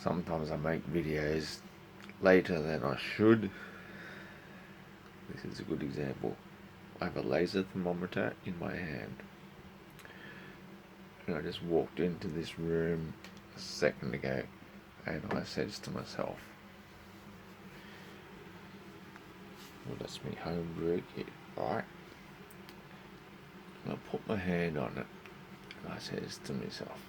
Sometimes I make videos later than I should. This is a good example. I have a laser thermometer in my hand. And I just walked into this room a second ago and I said to myself, well, that's me home brew kit, right? And I put my hand on it and I says to myself,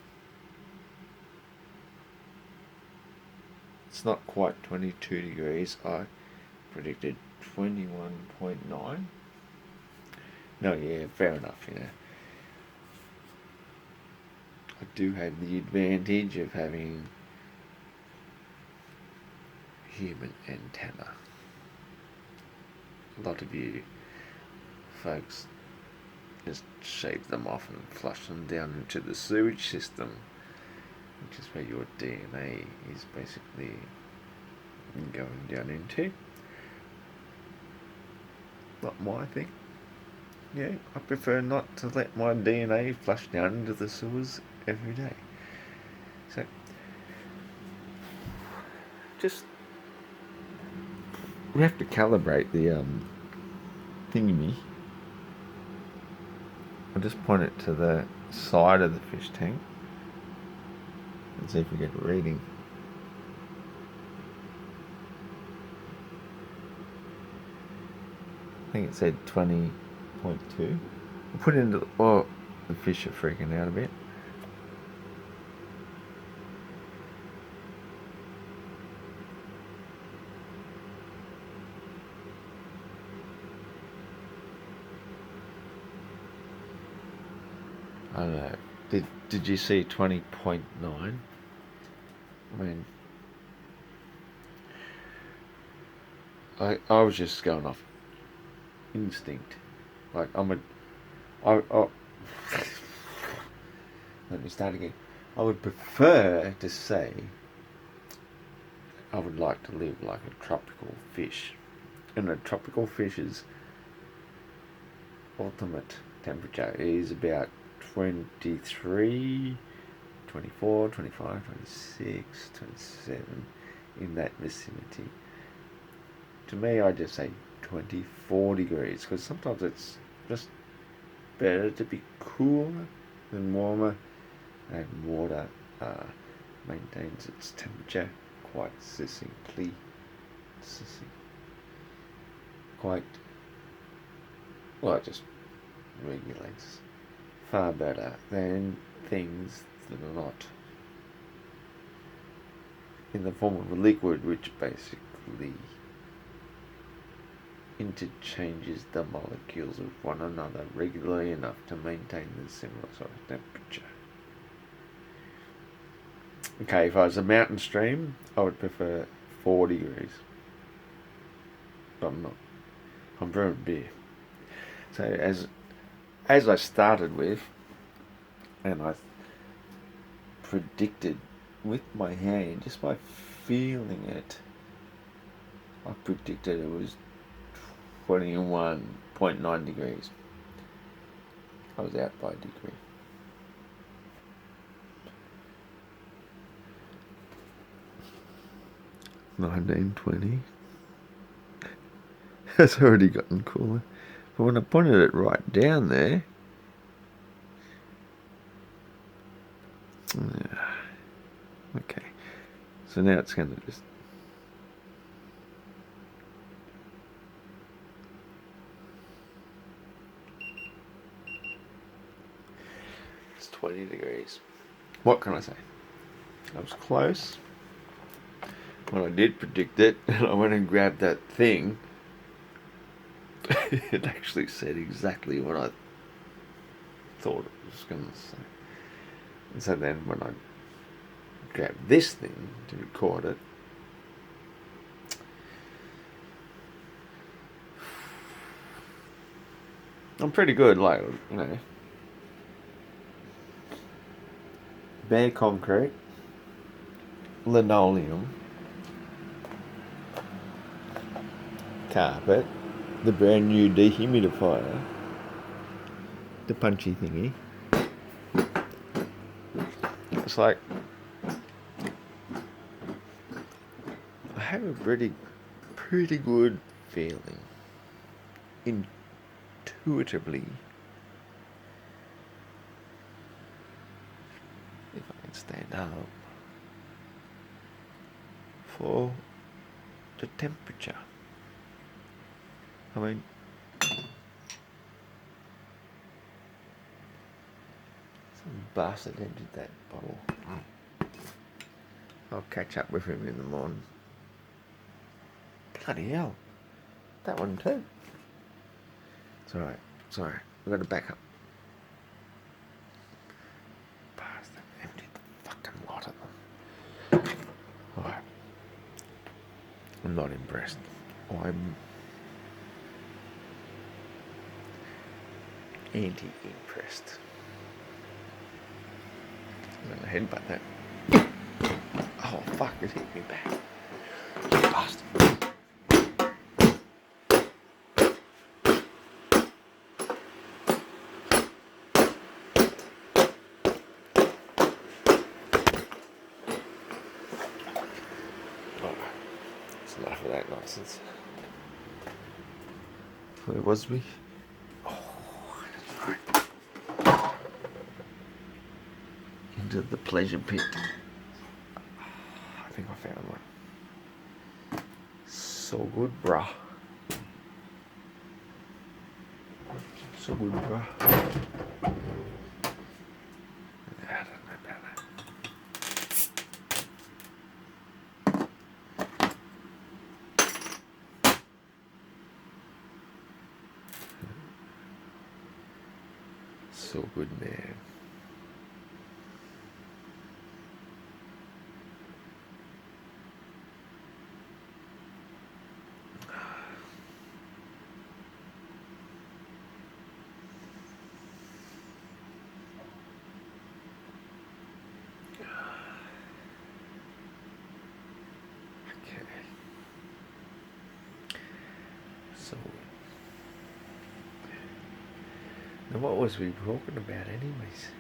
it's not quite 22 degrees. I predicted 21.9. No, yeah, fair enough, I do have the advantage of having human antenna. A lot of you folks just shave them off and flush them down into the sewage system, which is where your DNA is basically going down into. Not my thing. Yeah, I prefer not to let my DNA flush down into the sewers every day. So, just we have to calibrate the thingy. I'll just point it to the side of the fish tank and see if we get a reading. I think it said 20.2. We'll put it into the fish are freaking out a bit. I don't know. Did you see 20.9? I mean, I was just going off instinct. Like let me start again. I would prefer to say I would like to live like a tropical fish. And a tropical fish's ultimate temperature is about 23, 24, 25, 26, 27, in that vicinity. To me, I just say 24 degrees, because sometimes it's just better to be cooler than warmer, and water maintains its temperature quite it just regulates far better than things that are not in the form of a liquid, which basically interchanges the molecules with one another regularly enough to maintain the similar sort of temperature. Okay, if I was a mountain stream, I would prefer 4 degrees. But I'm not. I'm brewing beer. So as I started with, and I predicted with my hand, just by feeling it, I predicted it was 21.9 degrees. I was out by a degree. $19.20. It's already gotten cooler. But when I pointed it right down there, okay. So now it's going to just it's 20 degrees. What can I say? I was close when I did predict it, and I went and grabbed that thing. It actually said exactly what I thought it was going to say. And so then when I grabbed this thing to record it, I'm pretty good, like, bare concrete, linoleum, carpet, the brand new dehumidifier, the punchy thingy. It's like have a pretty good feeling, intuitively, if I can stand up, for the temperature. I mean, some bastard emptied that bottle. I'll catch up with him in the morning. Bloody hell. That one too. It's alright. Sorry. I've got to back up. Bastard emptied the fucking lot of them. Alright. I'm not impressed. I'm anti-impressed. I'm gonna headbutt that. Oh fuck, it hit me back. You bastard. That's enough of that nonsense. Where was we? Oh, that's right. Into the pleasure pit. I think I found one. So good, bruh. So good, bruh. I don't know about that. So good, man. So, now what was we talking about anyways?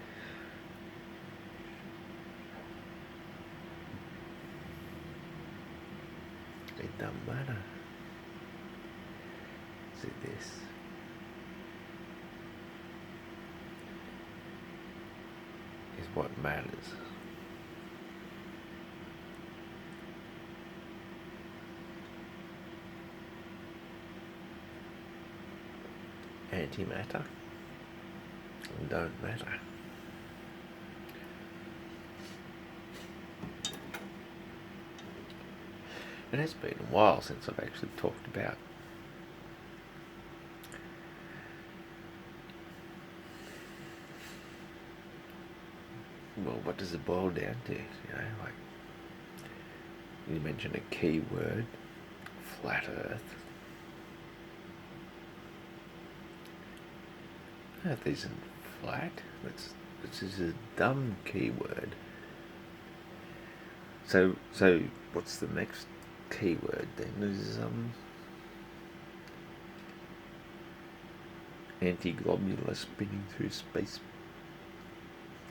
It doesn't matter. See this? Is what matters. Antimatter don't matter. It has been a while since I've actually talked about well, what does it boil down to? You know, like you mentioned a keyword, flat Earth. Earth isn't flat. This is a dumb keyword. So what's the next keyword then? There's anti-globular spinning through space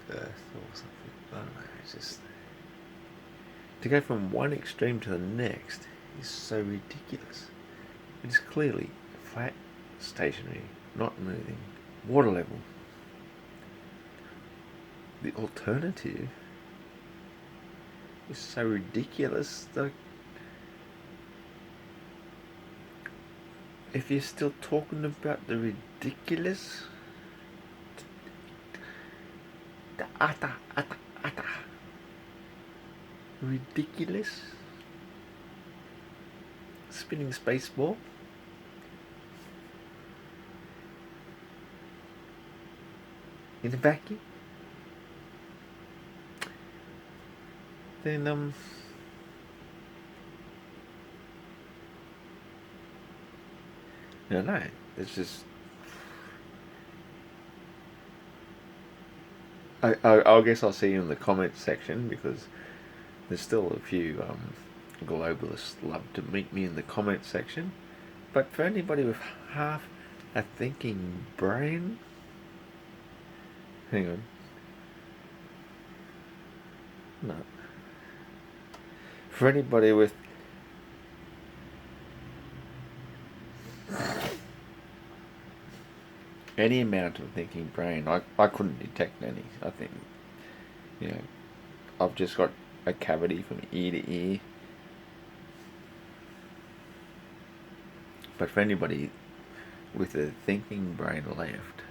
Earth or something. I don't know. It's just to go from one extreme to the next is so ridiculous. It is clearly flat, stationary, not moving, water level. The alternative is so ridiculous that if you're still talking about the ridiculous, the utter ridiculous spinning space ball, in a vacuum, then no, it's just I guess I'll see you in the comments section, because there's still a few globalists love to meet me in the comments section. But for anybody with half a thinking brain, hang on, no. For anybody with any amount of thinking brain. I couldn't detect any. I think, you know, I've just got a cavity from ear to ear. But for anybody with a thinking brain left,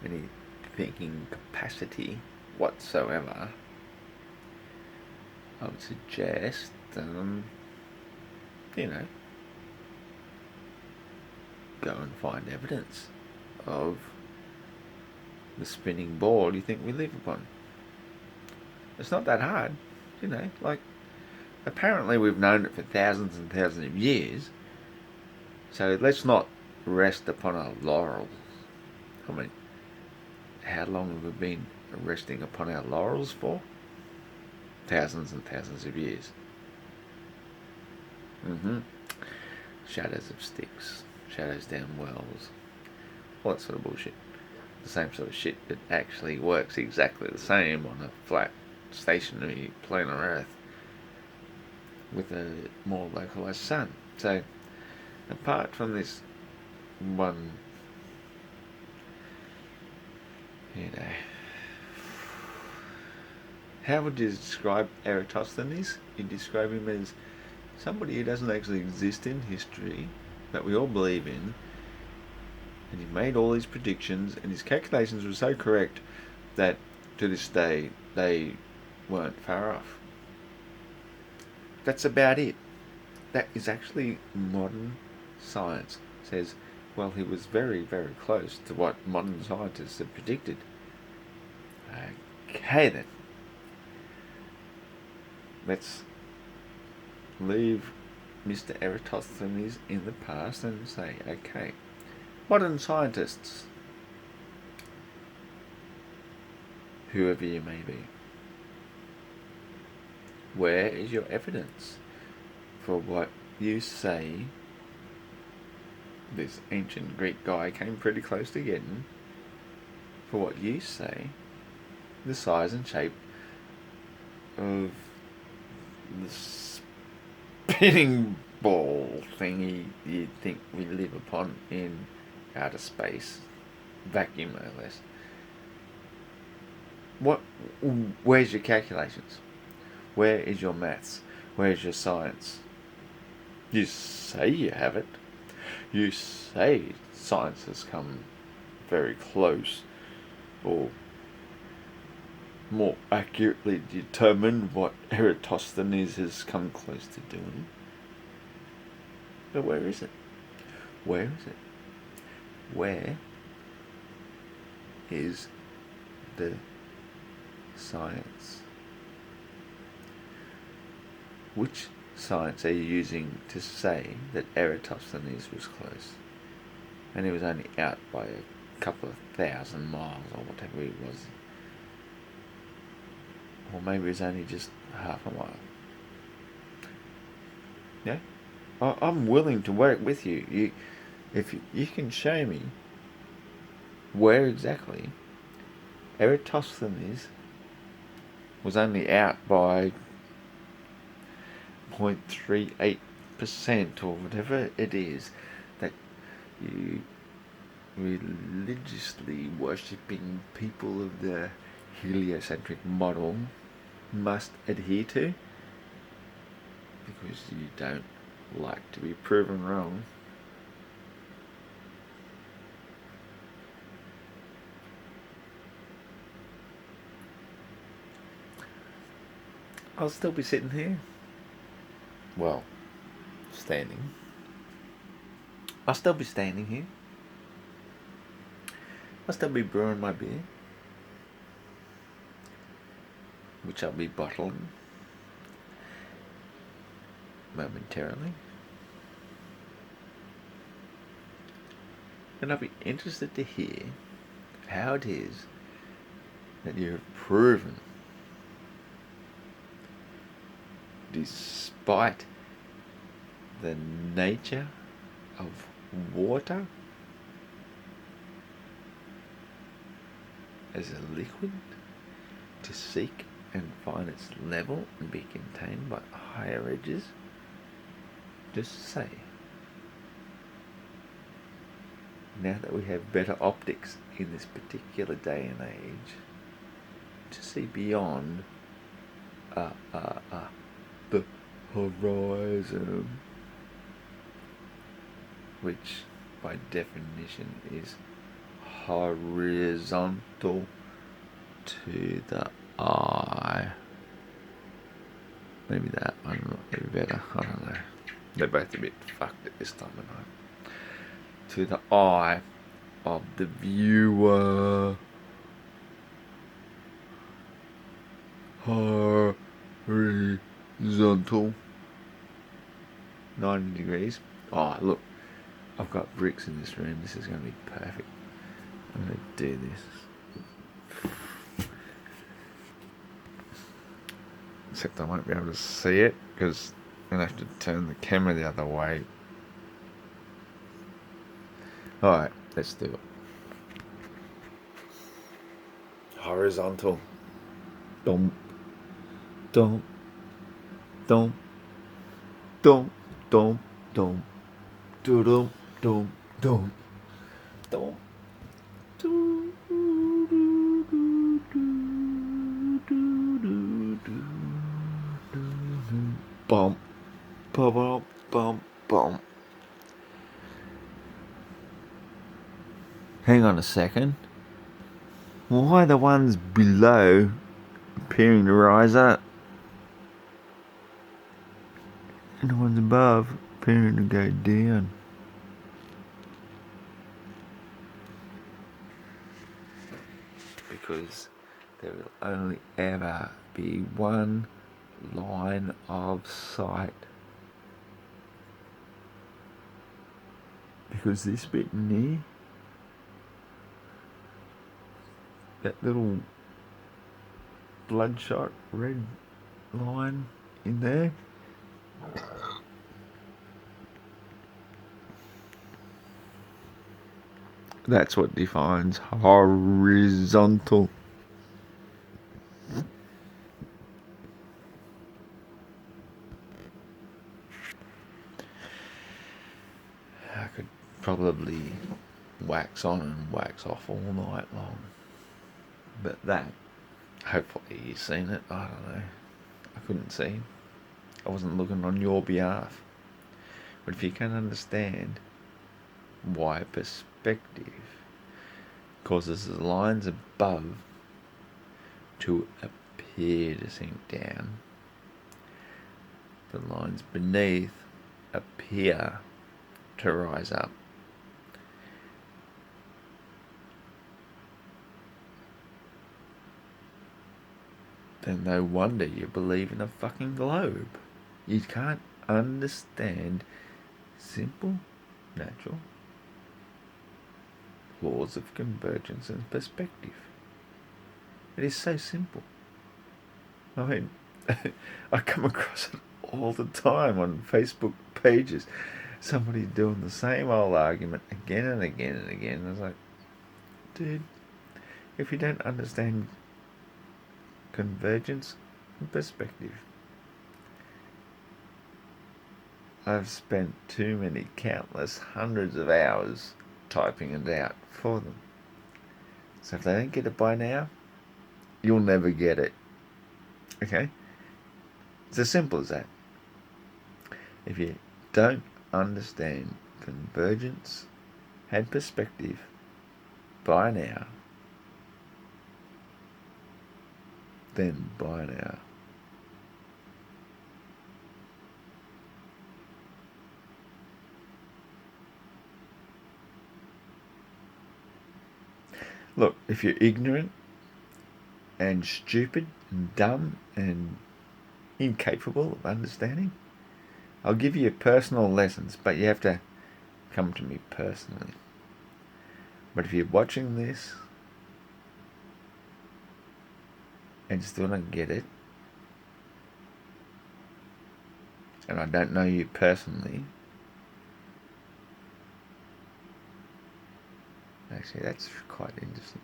any thinking capacity whatsoever, I would suggest, you know, go and find evidence of the spinning ball you think we live upon. It's not that hard, you know, like, apparently we've known it for thousands and thousands of years, so let's not rest upon our laurels. I mean, how long have we been resting upon our laurels for? Thousands and thousands of years. Shadows of sticks, shadows down wells, all that sort of bullshit. The same sort of shit that actually works exactly the same on a flat, stationary planet Earth with a more localized sun. So, apart from this one, you know, how would you describe Eratosthenes? You describe him as somebody who doesn't actually exist in history, but we all believe in, and he made all these predictions, and his calculations were so correct that to this day they weren't far off. That's about it. That is actually modern science. Says, well, he was very, very close to what modern scientists had predicted. Okay then. Let's leave Mr. Eratosthenes in the past and say, okay, modern scientists, whoever you may be, where is your evidence for what you say this ancient Greek guy came pretty close to getting? For what you say the size and shape of the spinning ball thingy you think we live upon in outer space, vacuum no less. Where's your calculations? Where is your maths? Where is your science? You say you have it. You say science has come very close, or more accurately determined what Eratosthenes has come close to doing. But where is it? Where is it? Where is the science? Which science are you using to say that Eratosthenes was close? And he was only out by a couple of 1,000 miles or whatever he was. Or maybe it was only just half a mile. Yeah? I'm willing to work with you. If you can show me where exactly Eratosthenes was only out by 0.38% or whatever it is that you religiously worshipping people of the heliocentric model must adhere to, because you don't like to be proven wrong. I'll still be sitting here. Well, standing. I'll still be standing here. I'll still be brewing my beer, which I'll be bottling momentarily. And I'll be interested to hear how it is that you have proven, despite the nature of water as a liquid, to seek and find its level and be contained by higher edges, just say now that we have better optics in this particular day and age, to see beyond the horizon, which by definition is horizontal to the eye. Maybe that one might be better. I don't know. They're both a bit fucked at this time of night. To the eye of the viewer. Horizontal. 90 degrees. Oh, look. I've got bricks in this room. This is going to be perfect. I'm going to do this. Except I won't be able to see it because I'm going to have to turn the camera the other way. Alright, let's do it. Horizontal. Dum. Dum. Dum. Dum. Dum. Dum. Dum. Dum. Dum. Dum. Dum. Bum. Bum. Bum. Bum. Hang on a second. Why are the ones below appearing to rise up? And the ones above appearing to go down? Because there will only ever be one line of sight. Because this bit in here, that little bloodshot red line in there, that's what defines horizontal. I could probably wax on and wax off all night long. But that, hopefully you've seen it, I don't know. I couldn't see. I wasn't looking on your behalf. But if you can understand why perspective causes the lines above to appear to sink down, the lines beneath appear to rise up, then no wonder you believe in a fucking globe. You can't understand simple, natural laws of convergence and perspective. It is so simple. I mean, I come across it all the time on Facebook pages. Somebody doing the same old argument again and again and again. I was like, dude, if you don't understand convergence and perspective, I've spent too many, countless, hundreds of hours typing it out for them. So if they don't get it by now, you'll never get it. Okay? It's as simple as that. If you don't understand convergence and perspective by now, then by now. Look, if you're ignorant and stupid and dumb and incapable of understanding, I'll give you personal lessons, but you have to come to me personally. But if you're watching this and still don't get it, and I don't know you personally, actually that's quite interesting.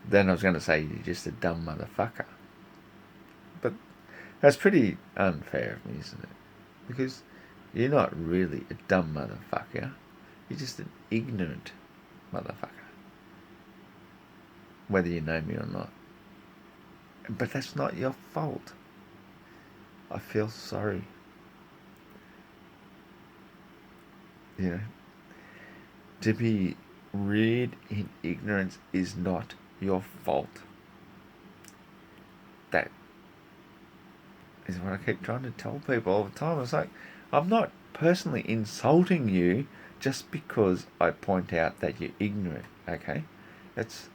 Then I was going to say you're just a dumb motherfucker. But that's pretty unfair of me, isn't it? Because you're not really a dumb motherfucker. You're just an ignorant motherfucker. Whether you know me or not. But that's not your fault. I feel sorry. You know? To be reared in ignorance is not your fault. That is what I keep trying to tell people all the time. It's like, I'm not personally insulting you just because I point out that you're ignorant, okay? It's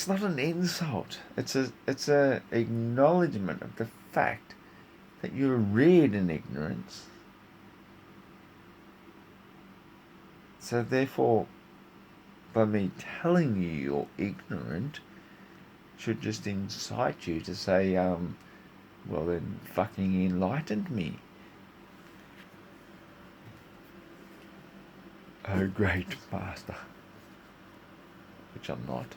not an insult. It's a acknowledgement of the fact that you're reared in ignorance. So therefore, by me telling you you're ignorant, should just incite you to say, well then fucking enlightened me. Oh great master. Which I'm not.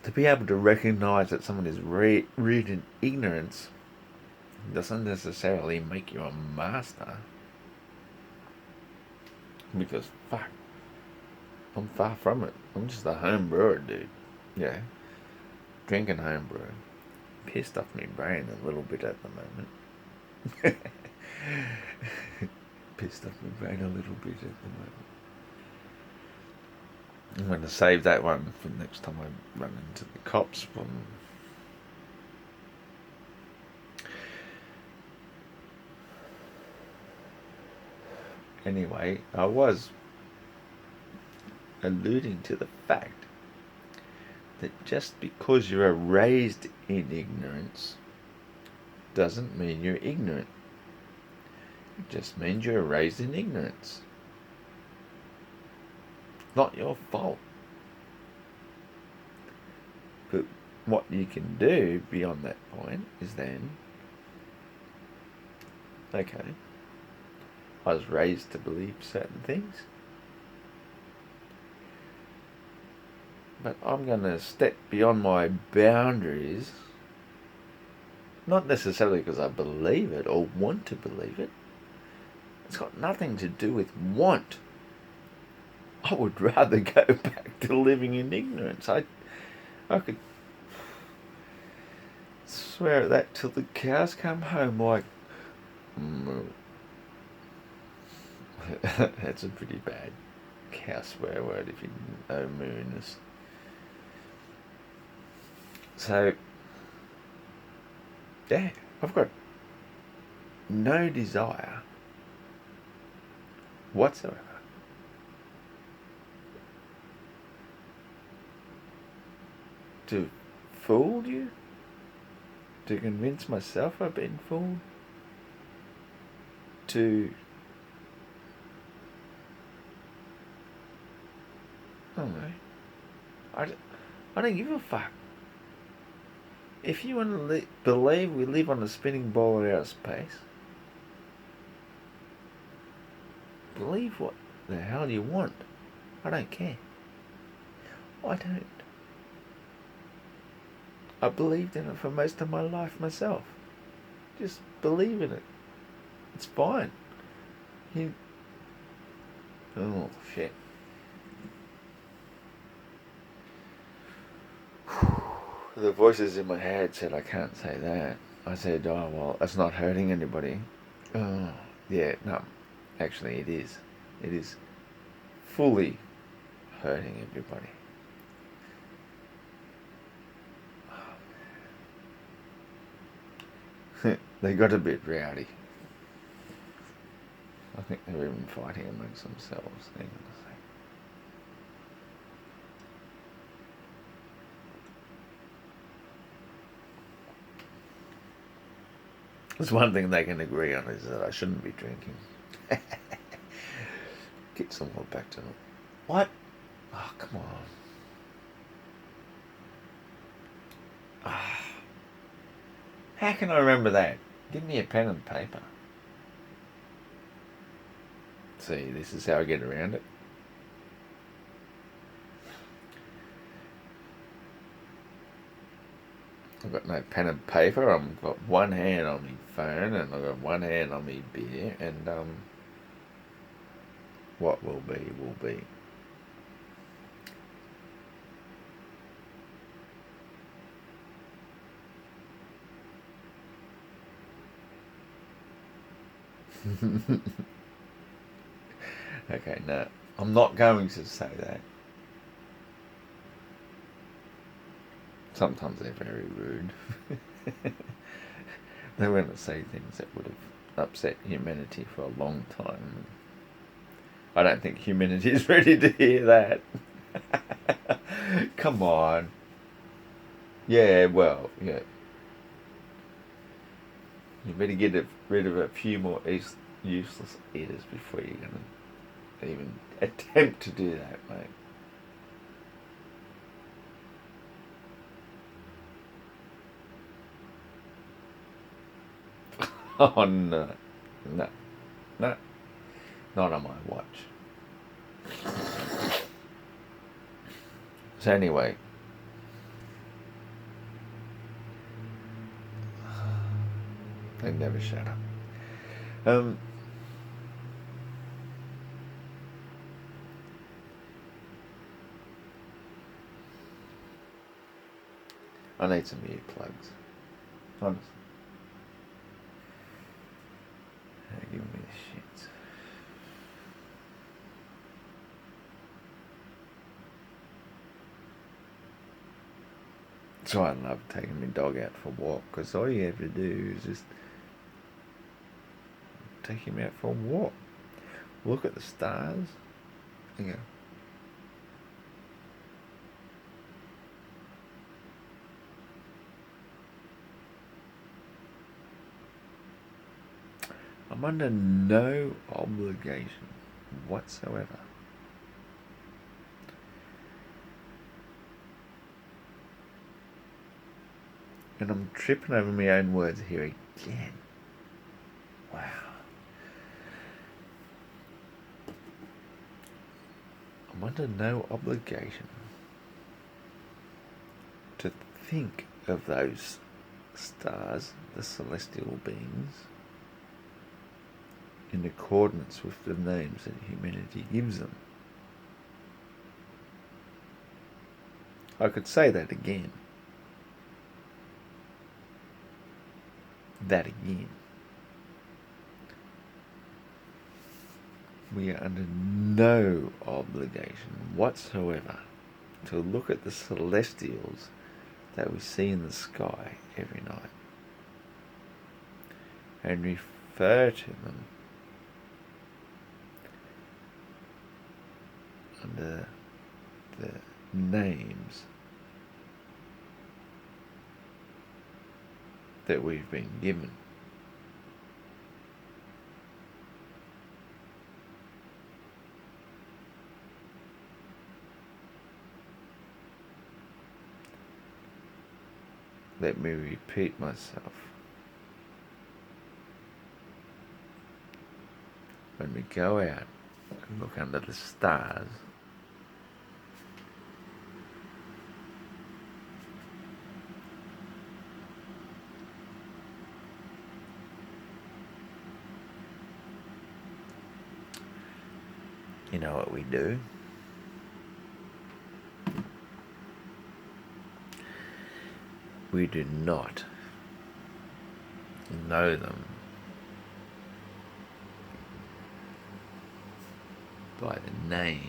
To be able to recognise that someone is reared in ignorance doesn't necessarily make you a master. Because, fuck, I'm far from it. I'm just a home brewer, dude. Yeah. Drinking home brew. Pissed off my brain a little bit at the moment. Pissed off my brain a little bit at the moment. I'm going to save that one for next time I run into the cops. Anyway, I was alluding to the fact that just because you are raised in ignorance doesn't mean you're ignorant. It just means you're raised in ignorance. Not your fault. But what you can do beyond that point is then, okay, I was raised to believe certain things, but I'm going to step beyond my boundaries, not necessarily because I believe it or want to believe it. It's got nothing to do with want. I would rather go back to living in ignorance. I could swear at that till the cows come home. Like, that's a pretty bad cow swear word if you know mooners. So, yeah, I've got no desire whatsoever to fool you, to convince myself I've been fooled, to I don't know. I don't give a fuck. If you want to believe we live on a spinning ball of outer space, believe what the hell you want. I don't care. I don't. I believed in it for most of my life myself. Just believe in it. It's fine. Oh, shit. The voices in my head said I can't say that. I said, oh, well, that's not hurting anybody. Oh, yeah, no. Actually, it is. It is fully hurting everybody. They got a bit rowdy. I think they were even fighting amongst themselves. Hang on a sec. There's one thing they can agree on is that I shouldn't be drinking. Get some more back to them. What? Oh, come on. How can I remember that? Give me a pen and paper. See, this is how I get around it. I've got no pen and paper. I've got one hand on my phone and I've got one hand on my beer. And what will be, will be. Okay, no, I'm not going to say that. Sometimes they're very rude. They want to say things that would have upset humanity for a long time. I don't think humanity is ready to hear that. Come on. Yeah, well, yeah. You better get rid of a few more useless eaters before you're going to even attempt to do that, mate. Oh, no. No. No. Not on my watch. So anyway. They never shut up. I need some earplugs. Honestly. Give me the shit. So I love taking my dog out for a walk because all you have to do is just take him out for a walk. Look at the stars. You go. I'm under no obligation whatsoever. And I'm tripping over my own words here again. Wow. I'm under no obligation to think of those stars, the celestial beings, in accordance with the names that humanity gives them. I could say that again. That again. We are under no obligation whatsoever to look at the celestials that we see in the sky every night and refer to them under the names that we've been given. Let me repeat myself. When we go out and look under the stars, you know what we do? We do not know them by the names.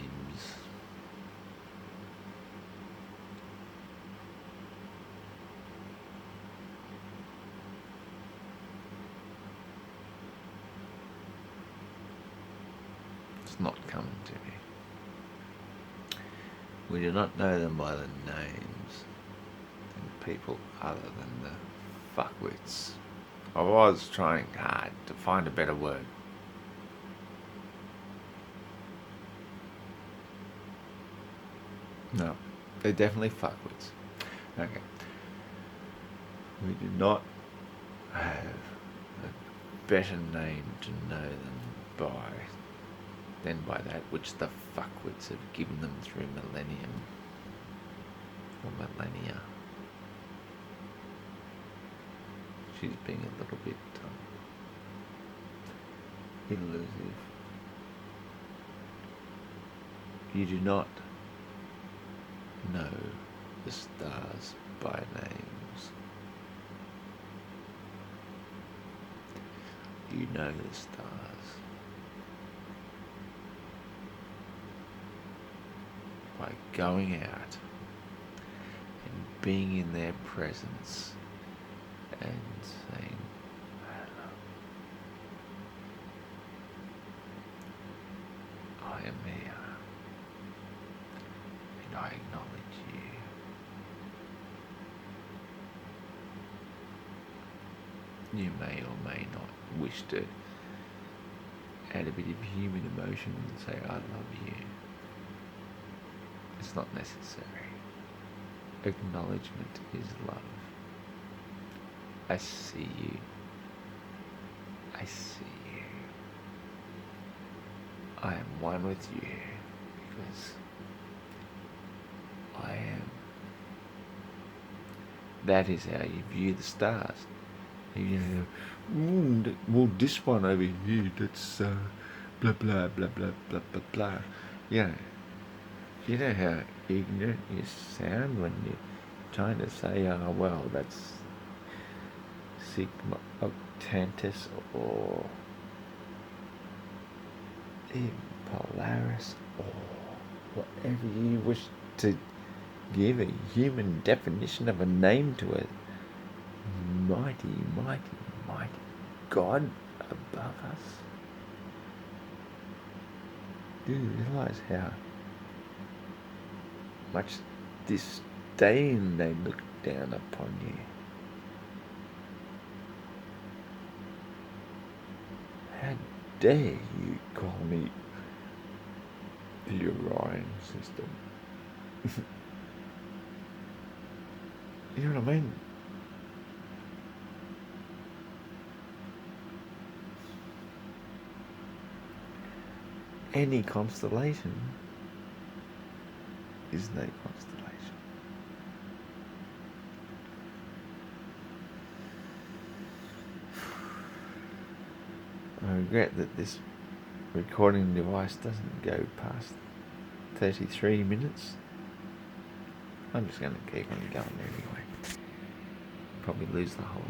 It's not coming to me. We do not know them by the names. People other than the fuckwits. I was trying hard to find a better word. No, they're definitely fuckwits. Okay. We do not have a better name to know them than by that which the fuckwits have given them through millennia. she's being a little bit elusive. You do not know the stars by names. You know the stars by going out and being in their presence and saying, hello, I am here and I acknowledge you. You may or may not wish to add a bit of human emotion and say, I love you. It's not necessary. Acknowledgement is love. I see you. I see you. I am one with you because I am. That is how you view the stars. You know, well, this one over here, that's blah blah blah blah blah blah blah. You know how ignorant you sound when you're trying to say, oh well, that's Sigma Octantis or even Polaris or whatever you wish to give a human definition of a name to it. Mighty, mighty, mighty God above us. Do you realise how much disdain they look down upon you? How dare you call me the Orion system? You know what I mean? Any constellation is no constellation. I regret that this recording device doesn't go past 33 minutes. I'm just going to keep on going anyway. Probably lose the whole